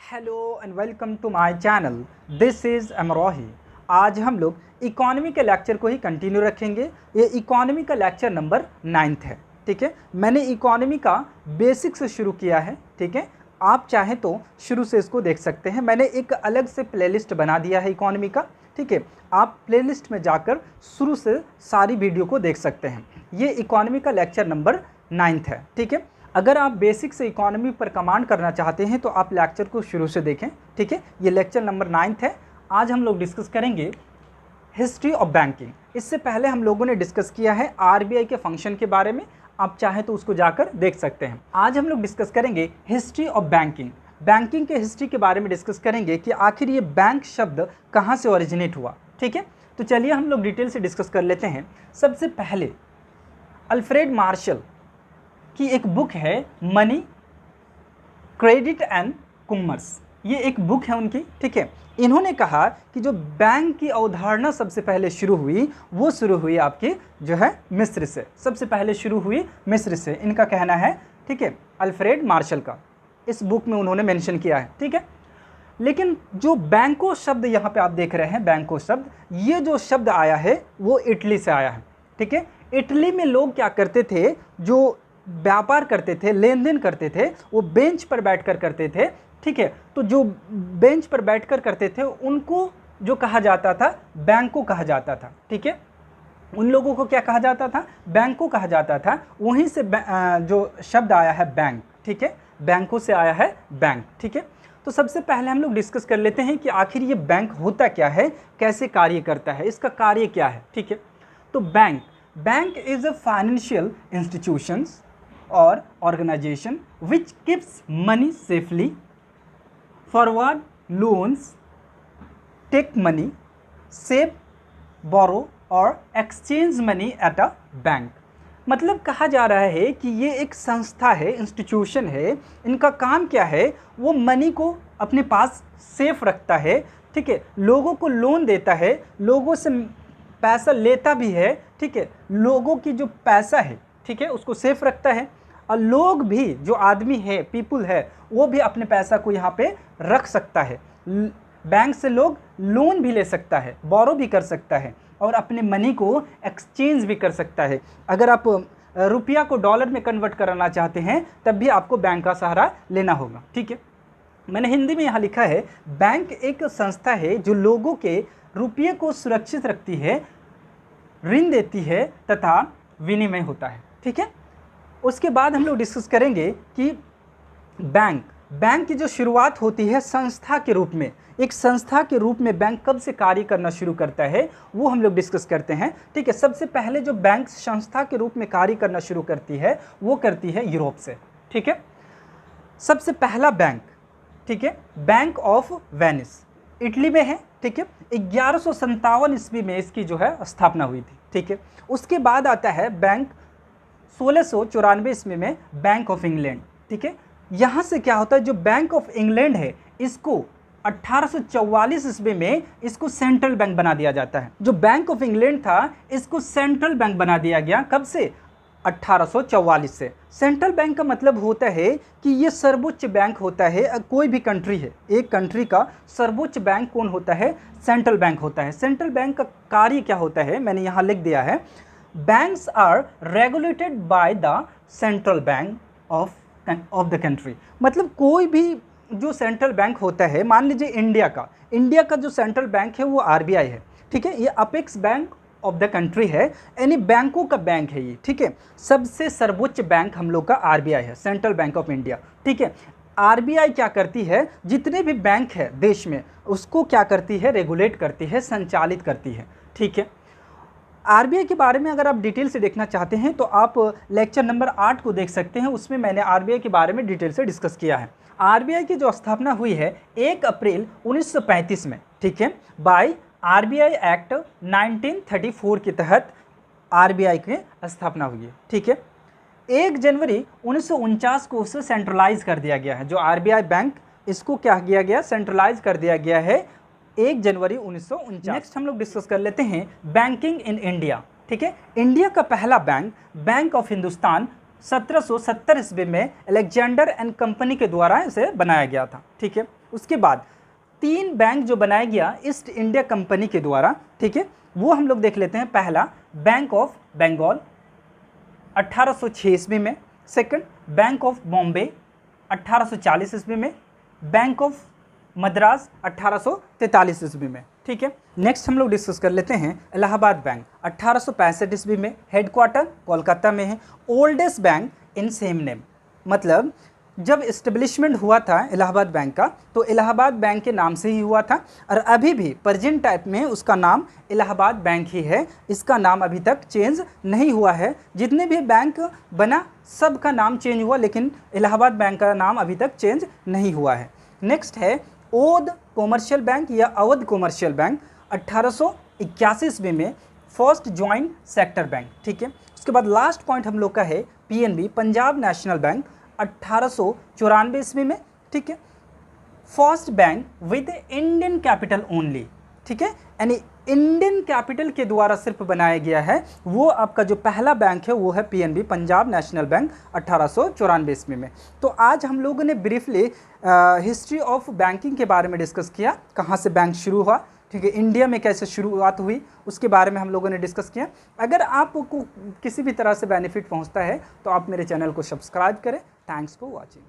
Hello and welcome to my channel. This is Amrohi. आज हम लोग इकोनॉमी के लेक्चर को ही कंटिन्यू रखेंगे। ये इकोनॉमी का लेक्चर नंबर 9 है। ठीक है, मैंने इकोनॉमी का बेसिक से शुरू किया है। ठीक है, आप चाहें तो शुरू से इसको देख सकते हैं। मैंने एक अलग से प्लेलिस्ट बना दिया है इकोनॉमी का। ठीक है, आप प्लेलिस्ट में जाकर शुरू से सारी वीडियो को देख सकते हैं। ये इकोनॉमी का लेक्चर नंबर 9 है। ठीक है, अगर आप बेसिक से इकोनॉमी पर कमांड करना चाहते हैं तो आप लेक्चर को शुरू से देखें। ठीक है, ये लेक्चर नंबर 9 है। आज हम लोग डिस्कस करेंगे हिस्ट्री ऑफ बैंकिंग। इससे पहले हम लोगों ने डिस्कस किया है आरबीआई के फंक्शन के बारे में। आप चाहें तो उसको जाकर देख सकते हैं। आज हम लोग डिस्कस करेंगे हिस्ट्री ऑफ बैंकिंग। बैंकिंग के हिस्ट्री के बारे में डिस्कस करेंगे कि आखिर ये बैंक शब्द कहाँ से ओरिजिनेट हुआ। ठीक है, तो चलिए हम लोग डिटेल से डिस्कस कर लेते हैं। सबसे पहले अल्फ्रेड मार्शल की एक बुक है मनी, क्रेडिट एंड कॉमर्स। ये एक बुक है उनकी। ठीक है, इन्होंने कहा कि जो बैंक की अवधारणा सबसे पहले शुरू हुई वो शुरू हुई आपकी जो है मिस्र से। सबसे पहले शुरू हुई मिस्र से, इनका कहना है। ठीक है, अल्फ्रेड मार्शल का इस बुक में उन्होंने मेंशन किया है। ठीक है, लेकिन जो बैंको शब्द यहाँ पे आप देख रहे हैं, बैंको शब्द, ये जो शब्द आया है वो इटली से आया है। ठीक है, इटली में लोग क्या करते थे, जो व्यापार करते थे, लेन देन करते थे, वो बेंच पर बैठकर करते थे। ठीक है, तो जो बेंच पर बैठकर करते थे उनको जो कहा जाता था बैंको कहा जाता था। ठीक है, उन लोगों को क्या कहा जाता था, बैंको कहा जाता था। वहीं से जो शब्द आया है बैंक। ठीक है, बैंको से आया है बैंक। ठीक है, तो सबसे पहले हम लोग डिस्कस कर लेते हैं कि आखिर ये बैंक होता क्या है, कैसे कार्य करता है, इसका कार्य क्या है। ठीक है, तो bank is a financial institutions or organization which keeps money safely, forward loans, take money, save, borrow or exchange money at a bank। मतलब कहा जा रहा है कि ये एक संस्था है, इंस्टीट्यूशन है। इनका काम क्या है, वो मनी को अपने पास सेफ रखता है। ठीक है, लोगों को लोन देता है, लोगों से पैसा लेता भी है। ठीक है, लोगों की जो पैसा है, ठीक है, उसको सेफ रखता है। और लोग भी, जो आदमी है, पीपुल है, वो भी अपने पैसा को यहाँ पे रख सकता है। बैंक से लोग लोन भी ले सकता है, बोरो भी कर सकता है और अपने मनी को एक्सचेंज भी कर सकता है। अगर आप रुपया को डॉलर में कन्वर्ट कराना चाहते हैं तब भी आपको बैंक का सहारा लेना होगा। ठीक है, मैंने हिंदी में यहाँ लिखा है, बैंक एक संस्था है जो लोगों के रुपये को सुरक्षित रखती है, ऋण देती है तथा विनिमय होता है। ठीक है, उसके बाद हम लोग डिस्कस करेंगे कि बैंक की जो शुरुआत होती है संस्था के रूप में, एक संस्था के रूप में बैंक कब से कार्य करना शुरू करता है वो हम लोग डिस्कस करते हैं। ठीक है, सबसे पहले जो बैंक संस्था के रूप में कार्य करना शुरू करती है वो करती है यूरोप से। ठीक है, सबसे पहला बैंक, ठीक है, बैंक ऑफ वेनिस इटली में है। ठीक है, 1157 ईस्वी में इसकी जो है स्थापना हुई थी। ठीक है, उसके बाद आता है बैंक 1694 ईस्वी में बैंक ऑफ इंग्लैंड। ठीक है, यहाँ से क्या होता है, जो बैंक ऑफ इंग्लैंड है इसको 1844 ईस्वी में इसको सेंट्रल बैंक बना दिया जाता है। जो बैंक ऑफ इंग्लैंड था इसको सेंट्रल बैंक बना दिया गया। कब से, 1844 से। सेंट्रल बैंक का मतलब होता है कि ये सर्वोच्च बैंक होता है। कोई भी कंट्री है, एक कंट्री का सर्वोच्च बैंक कौन होता है, सेंट्रल बैंक होता है। सेंट्रल बैंक का कार्य क्या होता है, मैंने यहाँ लिख दिया है, banks are regulated by the central bank of the country. मतलब कोई भी जो सेंट्रल बैंक होता है, मान लीजिए इंडिया का जो सेंट्रल बैंक है वो आरबीआई है। ठीक है, ये apex bank of the country है, यानी बैंकों का बैंक है ये। ठीक है, सबसे सर्वोच्च बैंक हम लोग का आरबीआई है, सेंट्रल बैंक ऑफ इंडिया। ठीक है, आरबीआई क्या करती है, जितने भी बैंक है देश में उसको क्या करती है, रेगुलेट करती है, संचालित करती है। ठीक है, आरबीआई के बारे में अगर आप डिटेल से देखना चाहते हैं तो आप लेक्चर नंबर 8 को देख सकते हैं। उसमें मैंने आरबीआई के बारे में डिटेल से डिस्कस किया है। आरबीआई की जो स्थापना हुई है 1 अप्रैल 1935 में। ठीक है, बाय आरबीआई एक्ट 1934 के तहत आरबीआई की स्थापना हुई है। ठीक है, 1 जनवरी 1949 को उसे सेंट्रलाइज कर दिया गया है। जो आरबीआई बैंक, इसको क्या किया गया, सेंट्रलाइज कर दिया गया है 1 जनवरी 1949। नेक्स्ट हम लोग डिस्कस कर लेते हैं बैंकिंग इन इंडिया। ठीक है, इंडिया का पहला बैंक, बैंक ऑफ हिंदुस्तान, 1770 ईस्वी में अलेक्जेंडर एंड कंपनी के द्वारा इसे बनाया गया था। ठीक है, उसके बाद 3 बैंक जो बनाया गया ईस्ट इंडिया कंपनी के द्वारा, ठीक है, वो हम लोग देख लेते हैं। पहला बैंक ऑफ बंगाल 1806 ईस्वी में, सेकंड बैंक ऑफ बॉम्बे 1840 ईस्वी में, बैंक ऑफ मद्रास 1843 ईस्वी में। ठीक है, नेक्स्ट हम लोग डिस्कस कर लेते हैं इलाहाबाद बैंक 1865 ईस्वी में, हेडक्वार्टर कोलकाता में है। Oldest bank in same name, मतलब जब इस्टेब्लिशमेंट हुआ था इलाहाबाद बैंक का तो इलाहाबाद बैंक के नाम से ही हुआ था, और अभी भी प्रेजेंट टाइप में उसका नाम इलाहाबाद बैंक ही है। इसका नाम अभी तक चेंज नहीं हुआ है। जितने भी बैंक बना सब का नाम चेंज हुआ, लेकिन इलाहाबाद बैंक का नाम अभी तक चेंज नहीं हुआ है। नेक्स्ट है ओध कॉमर्शियल बैंक या अवध कॉमर्शियल बैंक 1881 ईस्वी में, फर्स्ट ज्वाइंट सेक्टर बैंक। ठीक है, उसके बाद लास्ट पॉइंट हम लोग का है पीएनबी पंजाब नेशनल बैंक 1894 ईस्वी में। ठीक है, first bank with Indian capital only. ठीक है, यानी इंडियन कैपिटल के द्वारा सिर्फ बनाया गया है। वो आपका जो पहला बैंक है वो है पीएनबी पंजाब नेशनल बैंक 1894 ईस्वी में। तो आज हम लोगों ने ब्रीफली हिस्ट्री ऑफ बैंकिंग के बारे में डिस्कस किया, कहाँ से बैंक शुरू हुआ, ठीक है, इंडिया में कैसे शुरुआत हुई, उसके बारे में हम लोगों ने डिस्कस किया। अगर आपको किसी भी तरह से बेनिफिट पहुंचता है तो आप मेरे चैनल को सब्सक्राइब करें। Thanks for watching.